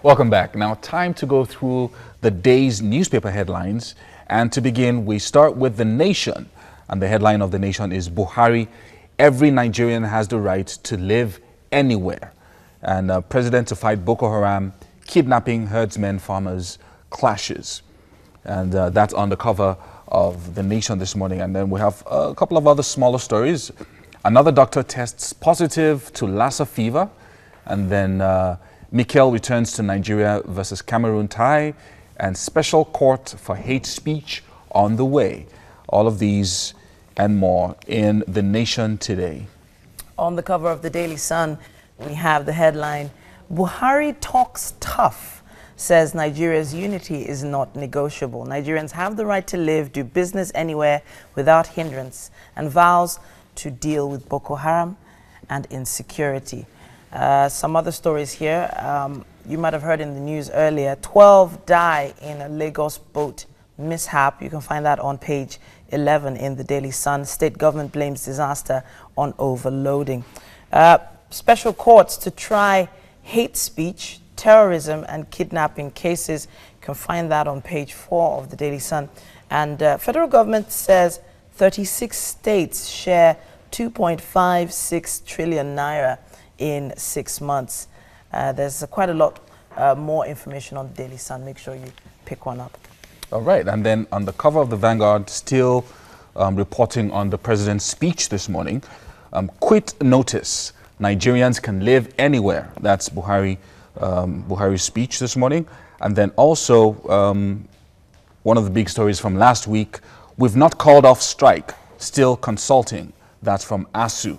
Welcome back. Now, time to go through the day's newspaper headlines. And to begin, we start with The Nation. And the headline of The Nation is Buhari, every Nigerian has the right to live anywhere. And President to fight Boko Haram, kidnapping herdsmen, farmers, clashes. And that's on the cover of The Nation this morning. And then we have a couple of other smaller stories. Another doctor tests positive to Lassa fever. And then Mikel returns to Nigeria versus Cameroon tie. And special court for hate speech on the way. All of these and more in The Nation today. On the cover of the Daily Sun, we have the headline, Buhari talks tough, says Nigeria's unity is not negotiable. Nigerians have the right to live, do business anywhere without hindrance, and vows to deal with Boko Haram and insecurity. Some other stories here. You might have heard in the news earlier, 12 die in a Lagos boat mishap. You can find that on page 11 in the Daily Sun. State government blames disaster on overloading. Special courts to try hate speech, terrorism and kidnapping cases. You can find that on page 4 of the Daily Sun. And federal government says 36 states share 2.56 trillion naira in 6 months. There's quite a lot more information on the Daily Sun. Make sure you pick one up. All right. And then on the cover of the Vanguard, still reporting on the president's speech this morning. Quit notice. Nigerians can live anywhere. That's Buhari's speech this morning. And then also one of the big stories from last week, we've not called off strike, still consulting. That's from ASU.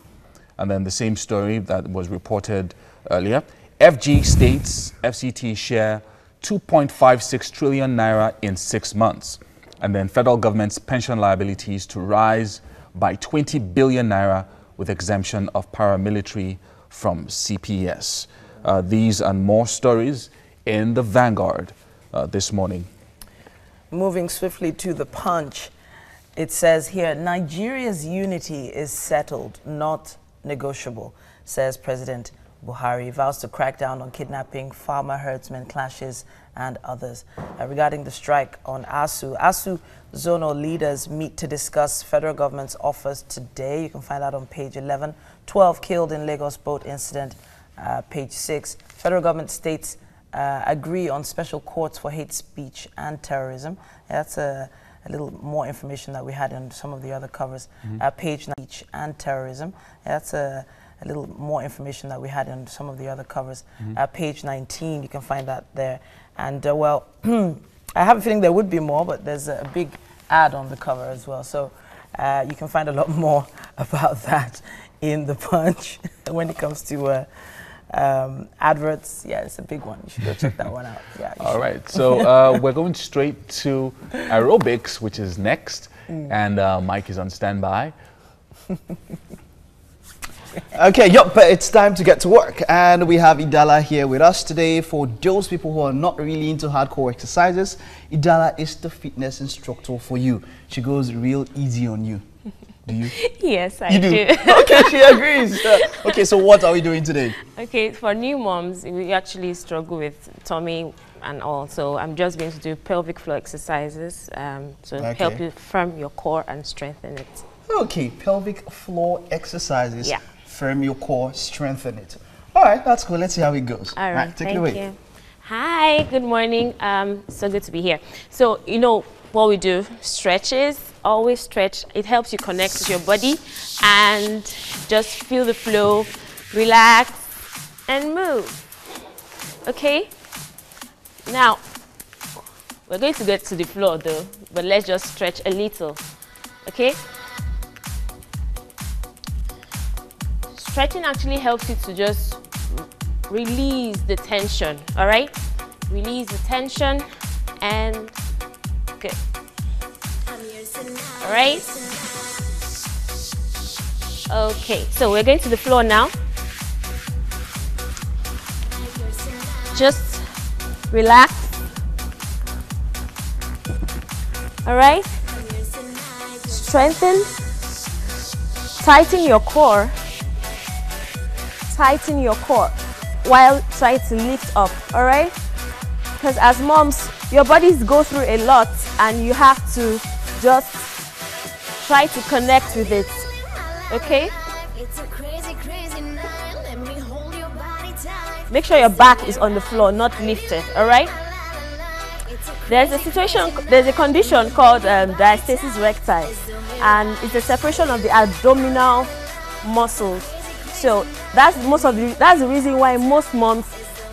And then the same story that was reported earlier. FG states FCT share 2.56 trillion naira in 6 months. And then federal government's pension liabilities to rise by 20 billion naira with exemption of paramilitary from CPS. These and more stories in the Vanguard this morning. Moving swiftly to the Punch, it says here, Nigeria's unity is settled, not negotiable, says President Buhari. Vows to crack down on kidnapping, farmer herdsmen clashes, and others. Regarding the strike on ASU zonal leaders meet to discuss federal government's offers today. You can find that on page 11. 12 killed in Lagos boat incident, page 6. Federal government states agree on special courts for hate speech and terrorism. That's a little more information that we had in some of the other covers. Page 9, speech and terrorism. That's a little more information that we had in some of the other covers. Page 19, you can find that there. And well, I have a feeling there would be more, but there's a big ad on the cover as well. So you can find a lot more about that in the Punch. When it comes to adverts, yeah, it's a big one. You should go check that one out. Yeah. All right. So we're going straight to aerobics, which is next. And Mike is on standby. Okay, yep, but it's time to get to work. And we have Idala here with us today. For those people who are not really into hardcore exercises, Idala is the fitness instructor for you. She goes real easy on you. Do you? Yes, I do. Okay, she agrees. Okay, so what are we doing today? Okay, for new moms, we actually struggle with tummy and all. So I'm just going to do pelvic floor exercises to help you firm your core and strengthen it. Okay, pelvic floor exercises. Yeah. Firm your core, strengthen it. All right, that's cool. Let's see how it goes. All right, take it away. Thank you. Hi, good morning. So good to be here. So, you know what we do, stretches, always stretch. It helps you connect with your body and just feel the flow, relax and move. Okay? Now, we're going to get to the floor though, but let's just stretch a little. Okay? Stretching actually helps you to just release the tension, all right? Release the tension and good. All right? Okay, so we're going to the floor now. Just relax. All right? Strengthen. Tighten your core. Tighten your core while trying to lift up, all right? because as moms, your bodies go through a lot and you have to just try to connect with it, okay? Make sure your back is on the floor, not lifted, all right? There's a condition called diastasis recti, and it's a separation of the abdominal muscles. So that's the reason why most moms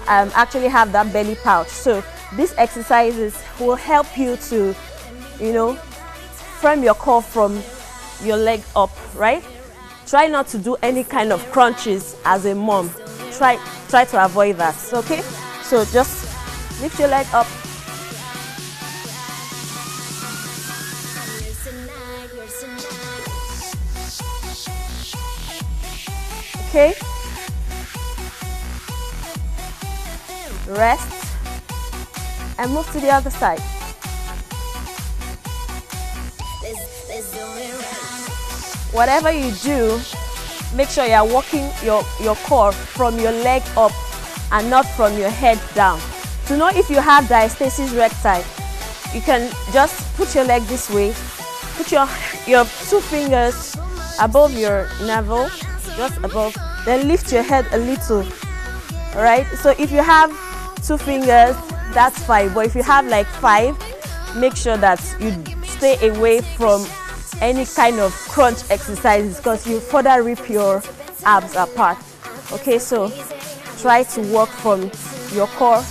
actually have that belly pouch. So these exercises will help you to, you know, firm your core from your leg up, right? Try not to do any kind of crunches as a mom. Try to avoid that, okay? So just lift your leg up. Okay? Rest and move to the other side. Whatever you do, make sure you are walking your core from your leg up and not from your head down. To know if you have diastasis recti, you can just put your leg this way, put your 2 fingers above your navel, just above, then lift your head a little. All right, so if you have 2 fingers, that's fine, but if you have like 5, make sure that you stay away from any kind of crunch exercises because you further rip your abs apart. Okay, so try to walk from your core,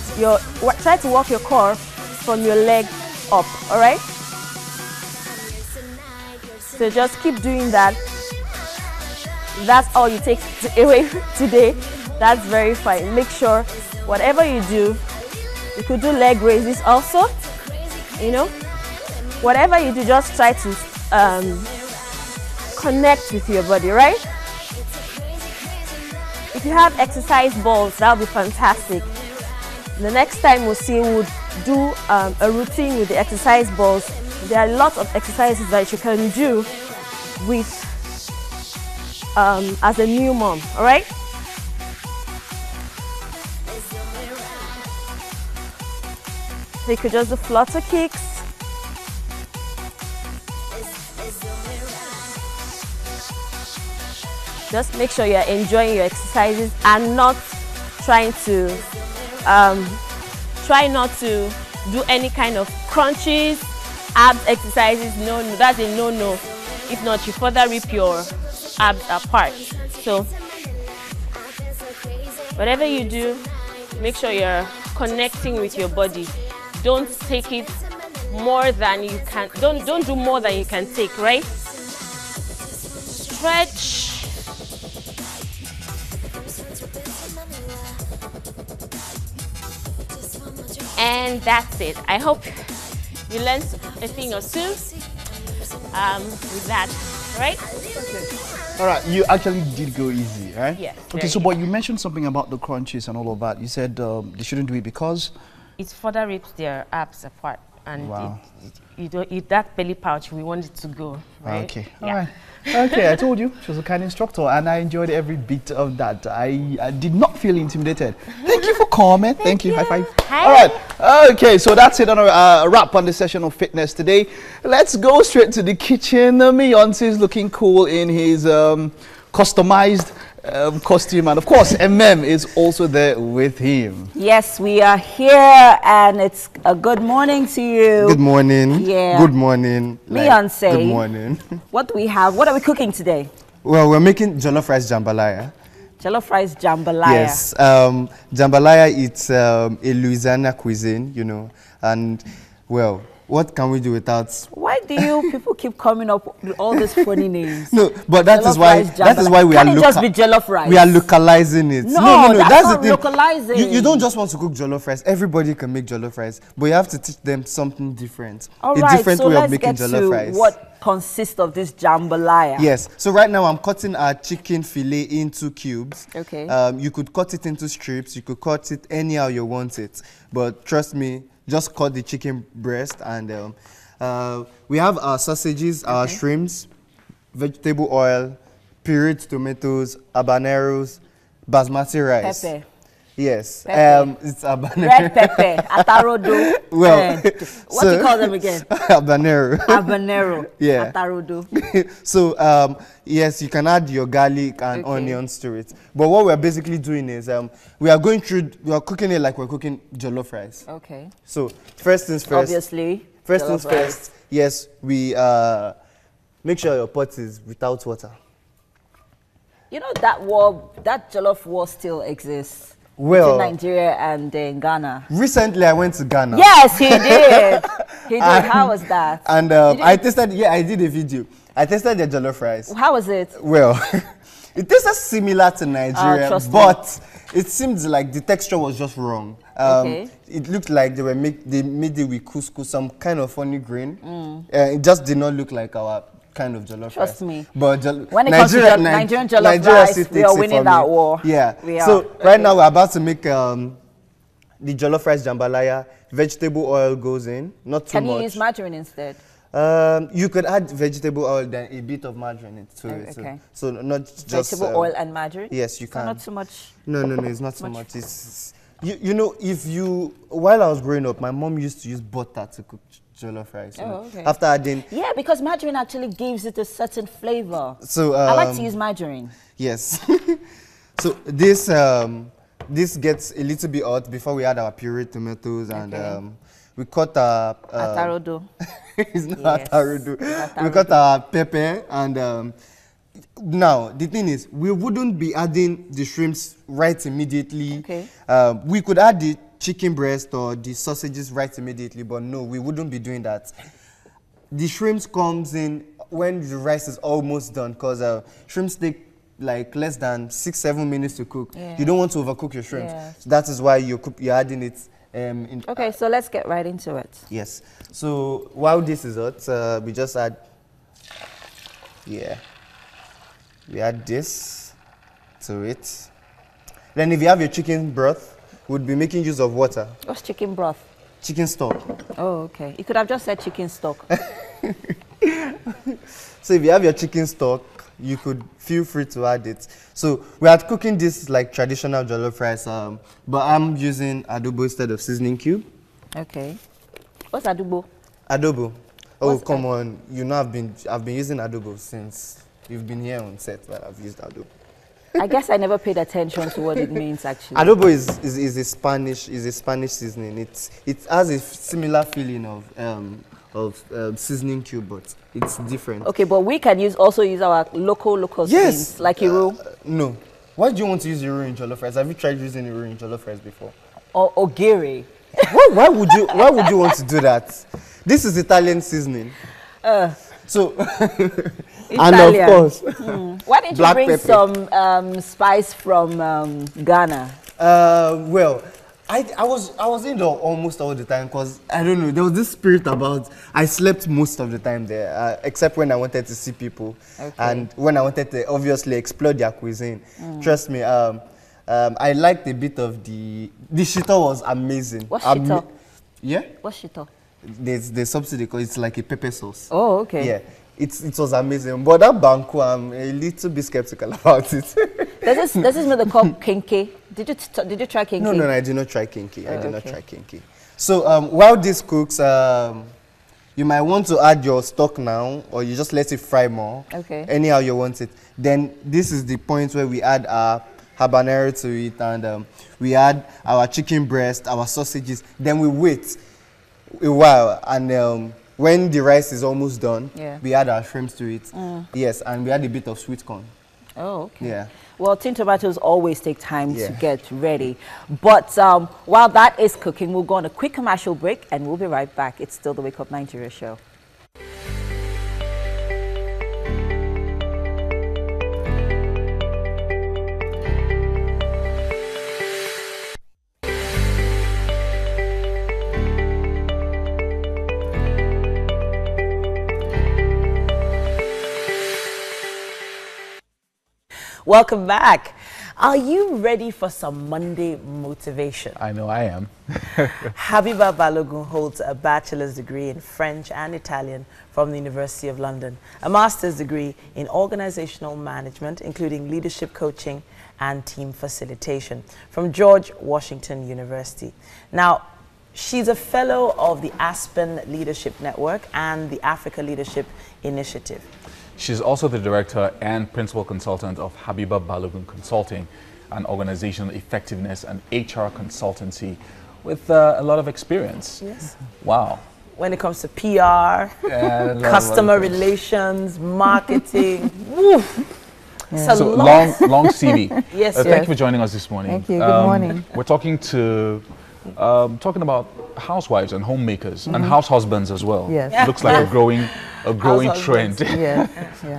try to walk your core from your leg up, all right? So just keep doing that. That's all you take away today. That's very fine. Make sure whatever you do, you could do leg raises also, you know. Whatever you do, just try to connect with your body, right? If you have exercise balls, that would be fantastic. The next time we'll do a routine with the exercise balls. There are lots of exercises that you can do with as a new mom, all right? So you could just do flutter kicks. Just make sure you're enjoying your exercises and not trying to, try not to do any kind of crunches, abs exercises. No, that's a no-no. If not, you further rip your abs apart. So whatever you do, make sure you're connecting with your body. Don't take it more than you can. Don't do more than you can take, right? Stretch. And that's it. I hope you learned a thing or two with that, right? Okay. All right, you actually did go easy, right? Yes. Okay, so but you mentioned something about the crunches and all of that. You said they shouldn't do it because it further rips their abs apart, and wow. That belly pouch, we want it to go, right? Okay, yeah. All right. Okay, I told you, she was a kind instructor and I enjoyed every bit of that. I did not feel intimidated. Thank you for coming. Thank you. High five. Hi. All right. Okay, so that's it on a wrap on the session of fitness today. Let's go straight to the kitchen. Beyonce's looking cool in his customized costume, and of course is also there with him. Yes, we are here and it's a good morning to you. Good morning. Yeah. Good morning. Beyonce. Good morning. What do we have? What are we cooking today? Well, we're making jollof rice jambalaya. Jollof rice jambalaya. Yes. Jambalaya, it's a Louisiana cuisine, you know, and well, what can we do without? Why do you people keep coming up with all these funny names? No, but that is why we Can are it just be jollof rice? we are localizing it. No, that's the not thing. localizing. You don't just want to cook jollof rice. Everybody can make jollof rice, but you have to teach them something different. All a right, different so way let's of making get jollof to rice. what consists of this jambalaya. Yes. So right now I'm cutting our chicken fillet into cubes. Okay. You could cut it into strips. You could cut it anyhow you want it. But trust me, just cut the chicken breast. And we have our sausages, our shrimps, vegetable oil, pureed tomatoes, habaneros, basmati rice. Pepper. Yes. Pepper. It's habanero. Red pepper, atarodo. Well, what do you call them again? Habanero. Habanero. Yeah. Atarodo. So, yes, you can add your garlic and onions to it. But what we're basically doing is we are cooking it like we're cooking jollof rice. Okay. So, first things first. Obviously. First things first. Yes, we make sure your pot is without water. You know that jollof war still exists Well, between Nigeria and Ghana. Recently, I went to Ghana. Yes, he did. He did. How was that? And I tasted. Yeah, I did a video. I tasted the jollof rice. How was it? Well, it tasted similar to Nigeria, trust but it seemed like the texture was just wrong. Okay. It looked like they made it with couscous, some kind of funny grain. It just did not look like our kind of jollof rice. Trust me. But when it comes to Nigerian jollof rice, we are winning that war. Yeah. We are. So right now we're about to make the jollof rice jambalaya. Vegetable oil goes in, not too much. Can you use margarine instead? You could add vegetable oil, then a bit of margarine to it. Okay. So not just Vegetable oil and margarine? Yes, you So can. not too much. No, it's not too much. It's you know, while I was growing up, my mom used to use butter to cook jollof rice. You know. Okay. After adding. Yeah, because margarine actually gives it a certain flavor. So I like to use margarine. Yes. So this gets a little bit hot before we add our pureed tomatoes and we cut our atarodo. It's not atarodo. We cut our pepper and now the thing is we wouldn't be adding the shrimps right immediately. Okay. We could add the chicken breast or the sausages right immediately, but no, we wouldn't be doing that. The shrimps comes in when the rice is almost done because shrimps take like less than 6-7 minutes to cook. Yeah. You don't want to overcook your shrimps. Yeah. So that is why you're adding it. Okay, so let's get right into it. Yes. So while this is hot, we just add. Yeah. We add this to it. Then if you have your chicken broth, we'd be making use of water. What's chicken broth? Chicken stock. Oh, okay. You could have just said chicken stock. So if you have your chicken stock, you could feel free to add it. So we are cooking this like traditional jollof rice, but I'm using adobo instead of seasoning cube. Okay. What's adobo? Adobo. Oh, come on. You know I've been using adobo since you've been here on set, but I've used adobo. I guess I never paid attention to what it means actually. Adobo is a Spanish seasoning. It has a similar feeling of seasoning cube, but it's different. Okay, but we can also use our local things like Iru. No. Why do you want to use Iru in jollof rice? Have you tried using Iru in jollof rice before? Or ogiri. Why would you want to do that? This is Italian seasoning. So and of course, why didn't you bring pepper. some spice from Ghana? Well, I was indoor almost all the time because I don't know, there was this spirit about I slept most of the time there, except when I wanted to see people and when I wanted to obviously explore their cuisine. Trust me, I liked a bit of the shito was amazing. What's shito? Yeah. What's shito? There's subsidy because it's like a pepper sauce. Oh, okay. Yeah. It was amazing, but that banku, I'm a little bit skeptical about it. Does this mean they call kenke? Did you try kenke? No, I did not try kenke. I did not try kenke. So while this cooks, you might want to add your stock now, or you just let it fry more. Okay. Anyhow you want it. Then this is the point where we add our habanero to it, and we add our chicken breast, our sausages. Then we wait a while, and when the rice is almost done, we add our shrimps to it. Yes, and we add a bit of sweet corn. Oh, okay. Yeah. Well, tin tomatoes always take time to get ready. But while that is cooking, we'll go on a quick commercial break and we'll be right back. It's still the Wake Up Nigeria show. Welcome back. Are you ready for some Monday motivation? I know I am. Habiba Balogun holds a bachelor's degree in French and Italian from the University of London, a master's degree in organizational management, including leadership coaching and team facilitation from George Washington University. Now, she's a fellow of the Aspen Leadership Network and the Africa Leadership Initiative. She's also the director and principal consultant of Habiba Balogun Consulting, an organizational effectiveness and HR consultancy with a lot of experience. Yes. Wow. When it comes to PR, customer relations, marketing. Yeah. So long CV. Yes, thank you for joining us this morning. Thank you. Good morning. We're talking about housewives and homemakers and house husbands as well. Yes. Looks like a growing trend. Yeah.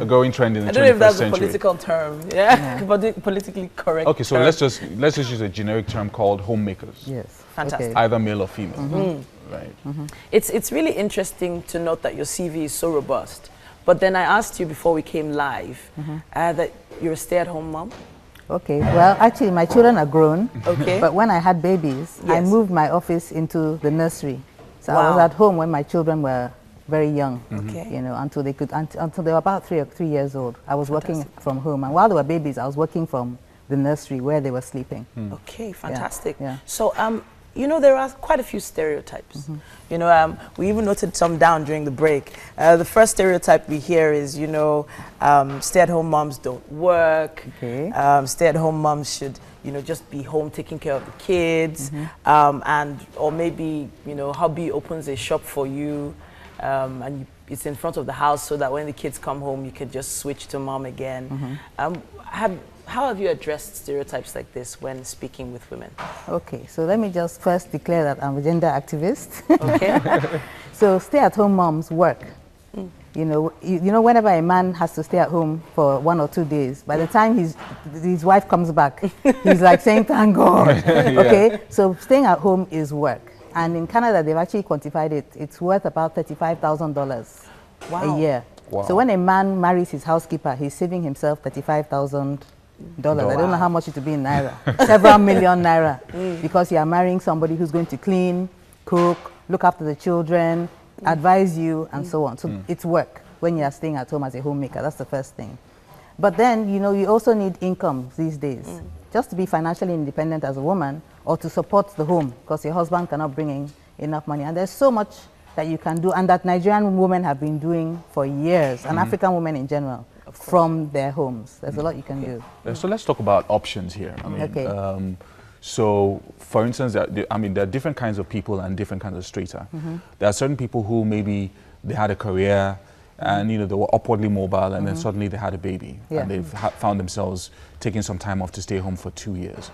A growing trend in the 21st century. I don't know if that's a political term. But politically correct. Okay, so let's just use a generic term called homemakers. Yes. Fantastic. Okay. Either male or female. Right. It's really interesting to note that your CV is so robust. But then I asked you before we came live that you're a stay-at-home mom. Okay, well, actually, my children are grown. Okay. But when I had babies, I moved my office into the nursery. So I was at home when my children were very young. Okay. You know, until they were about 3 years old. I was working from home. And while they were babies, I was working from the nursery where they were sleeping. Okay, fantastic. Yeah. So, you know, there are quite a few stereotypes. You know, we even noted some down during the break. The first stereotype we hear is, you know, stay-at-home moms don't work. Okay. Stay-at-home moms should, you know, just be home taking care of the kids. Or maybe, you know, hubby opens a shop for you and it's in front of the house so that when the kids come home, you can just switch to mom again. How have you addressed stereotypes like this when speaking with women? Okay, so let me just first declare that I'm a gender activist. Okay. So stay-at-home moms work. You know, whenever a man has to stay at home for 1 or 2 days, by the time his wife comes back, he's like saying, thank God. Okay, so staying at home is work. And in Canada, they've actually quantified it. It's worth about $35,000 a year. Wow. So when a man marries his housekeeper, he's saving himself $35,000. I don't know how much it would be in naira. Several million naira. Because you are marrying somebody who's going to clean, cook, look after the children, advise you, and so on. So it's work when you are staying at home as a homemaker. That's the first thing. But then, you know, you also need income these days. Just to be financially independent as a woman or to support the home because your husband cannot bring in enough money. And there's so much that you can do and that Nigerian women have been doing for years, and African women in general, from their homes. There's a lot you can do. So let's talk about options here. I mean, so for instance, there are different kinds of people and different kinds of strata. There are certain people who maybe they had a career and, you know, they were upwardly mobile and then suddenly they had a baby and they've found themselves taking some time off to stay home for 2 years.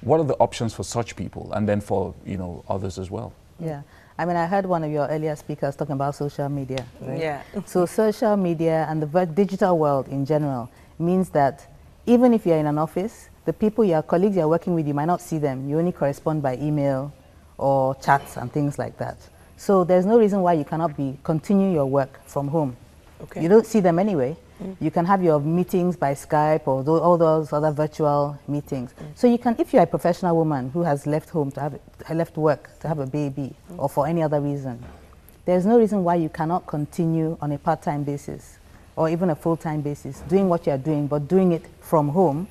What are the options for such people and then for, you know, others as well? Yeah. I mean, I heard one of your earlier speakers talking about social media. Right? Yeah. So social media and the digital world in general means that even if you're in an office, the people, your colleagues you're working with, you might not see them. You only correspond by email or chats and things like that. So there's no reason why you cannot continue your work from home. Okay. You don't see them anyway. You can have your meetings by Skype or all those other virtual meetings. So you can, if you're a professional woman who has left home left work to have a baby or for any other reason, there's no reason why you cannot continue on a part-time basis or even a full-time basis doing what you're doing, but doing it from home,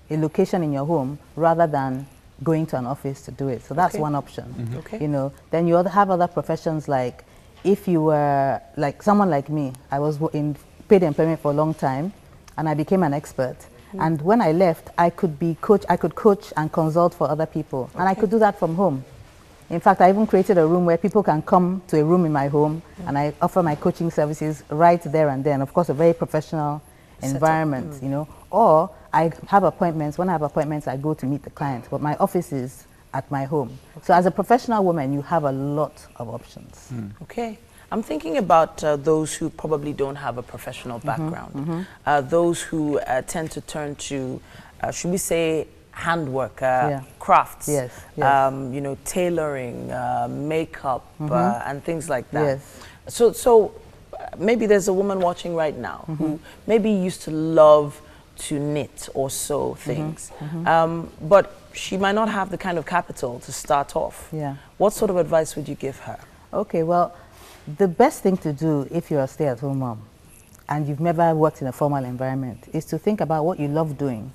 a location in your home, rather than going to an office to do it. So that's one option. You know, then you have other professions like if you were like someone like me, I was in paid employment for a long time and I became an expert. And when I left, I could coach and consult for other people. And I could do that from home. In fact, I even created a room where people can come to a room in my home and I offer my coaching services right there and then. Of course, a very professional environment, you know. Or I have appointments. When I have appointments, I go to meet the client. But my office is at my home. So as a professional woman, you have a lot of options. Okay. I'm thinking about those who probably don't have a professional background, those who tend to turn to, should we say, handworker crafts, you know, tailoring, makeup, and things like that. So maybe there's a woman watching right now who maybe used to love to knit or sew things. But she might not have the kind of capital to start off. Yeah. What sort of advice would you give her? Okay, well, the best thing to do if you're a stay-at-home mom and you've never worked in a formal environment is to think about what you love doing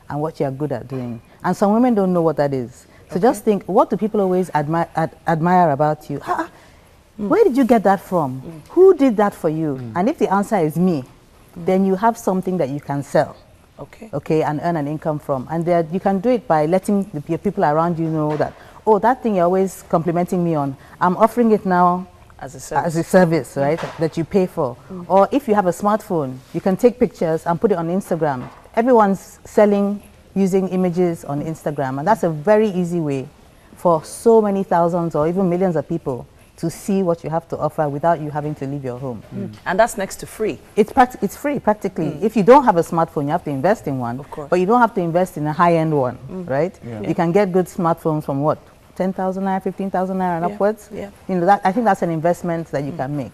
and what you're good at doing. And some women don't know what that is. So just think, what do people always admire about you? Where did you get that from? Who did that for you? And if the answer is me, then you have something that you can sell. Okay, and earn an income from. And you can do it by letting your people around you know that, oh, that thing you're always complimenting me on, I'm offering it now as a service, right, that you pay for. Or if you have a smartphone, you can take pictures and put it on Instagram. Everyone's selling using images on Instagram, and that's a very easy way for so many thousands or even millions of people to see what you have to offer without you having to leave your home. And that's next to free. It's free, practically. If you don't have a smartphone, you have to invest in one. Of course. But you don't have to invest in a high-end one, right? Yeah. You can get good smartphones from what? 10,000 naira, 15,000 naira and upwards? Yeah. You know, I think that's an investment that you can make.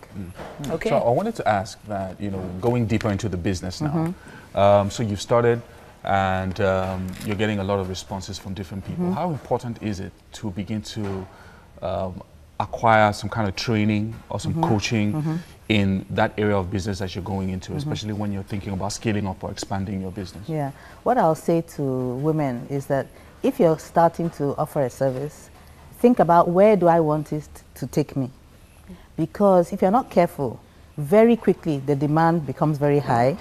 Okay. So I wanted to ask that, you know, going deeper into the business now. So you've started and you're getting a lot of responses from different people. How important is it to begin to acquire some kind of training or some coaching in that area of business that you're going into, especially when you're thinking about scaling up or expanding your business? Yeah. What I'll say to women is that if you're starting to offer a service, think about where do I want it to take me? Because if you're not careful, very quickly the demand becomes very high.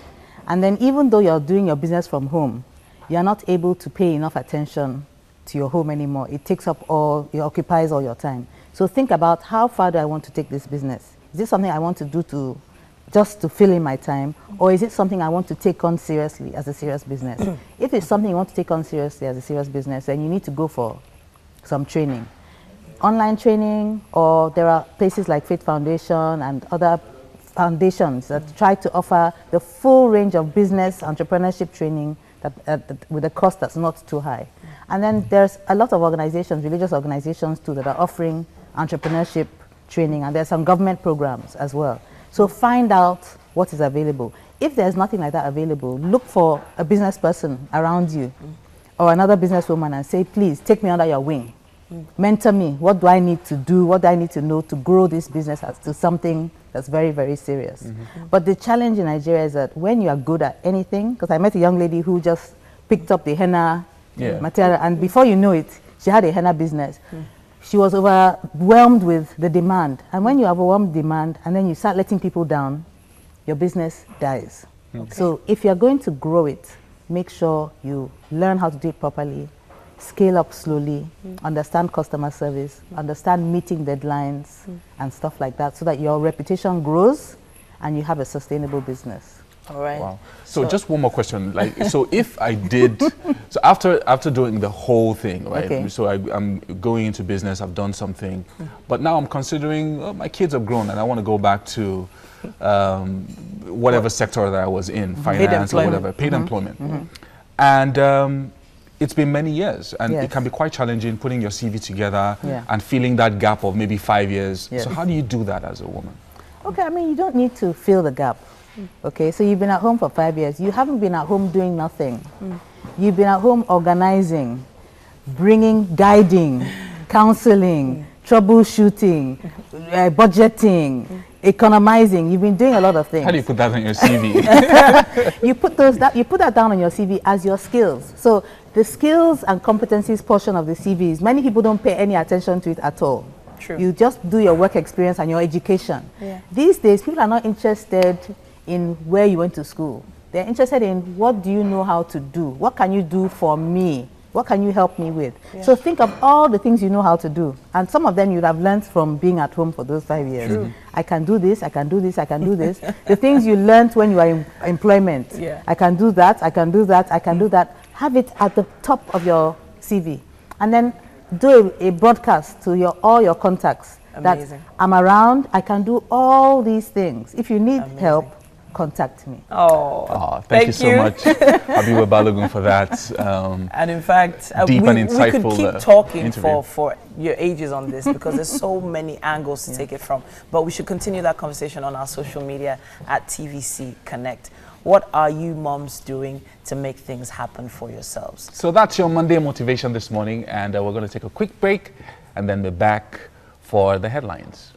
And then even though you're doing your business from home, you're not able to pay enough attention to your home anymore. It occupies all your time. So think about, how far do I want to take this business? Is this something I want to do just to fill in my time, or is it something I want to take on seriously as a serious business? If it's something you want to take on seriously as a serious business, then you need to go for some training. Online training, or there are places like Faith Foundation and other foundations that try to offer the full range of business entrepreneurship training with a cost that's not too high. And then there's a lot of organizations, religious organizations too, that are offering entrepreneurship training, and there's some government programs as well. So find out what is available. If there's nothing like that available, look for a business person around you or another businesswoman and say, please take me under your wing. Mentor me. What do I need to do? What do I need to know to grow this business to something that's very, very serious? But the challenge in Nigeria is that when you are good at anything, because I met a young lady who just picked up the henna material, and before you know it, she had a henna business. She was overwhelmed with the demand. And when you have overwhelmed demand and then you start letting people down, your business dies. So if you're going to grow it, make sure you learn how to do it properly, scale up slowly, understand customer service, understand meeting deadlines and stuff like that, so that your reputation grows and you have a sustainable business. All right. Wow. So just one more question. Like, so if I did, so after doing the whole thing, right? Okay. So I'm going into business. I've done something, but now I'm considering my kids have grown and I want to go back to whatever sector that I was in, finance or whatever, paid employment, and it's been many years, and it can be quite challenging putting your CV together and filling that gap of maybe 5 years. So how do you do that as a woman? Okay, I mean, you don't need to fill the gap. Okay, so you've been at home for 5 years. You haven't been at home doing nothing. You've been at home organizing, guiding, counseling, troubleshooting, budgeting, economizing. You've been doing a lot of things. How do you put that on your CV? You put that down on your CV as your skills. So the skills and competencies portion of the CVs, many people don't pay any attention to it at all. True. You just do your work experience and your education. These days, people are not interested in where you went to school. They're interested in, what do you know how to do? What can you do for me? What can you help me with? So think of all the things you know how to do. And some of them you'd have learned from being at home for those 5 years. I can do this, I can do this, I can do this. The things you learned when you are in employment. I can do that, I can do that, I can do that. Have it at the top of your CV. And then do a broadcast to all your contacts. Amazing. That I'm around, I can do all these things. If you need help, contact me. Oh, thank you so much, Habiba Balogun, for that. And in fact, deep and insightful we could keep talking interview. for your ages on this because there's so many angles to take it from. But we should continue that conversation on our social media at TVC Connect. What are you moms doing to make things happen for yourselves? So that's your Monday motivation this morning, and we're going to take a quick break and then be back for the headlines.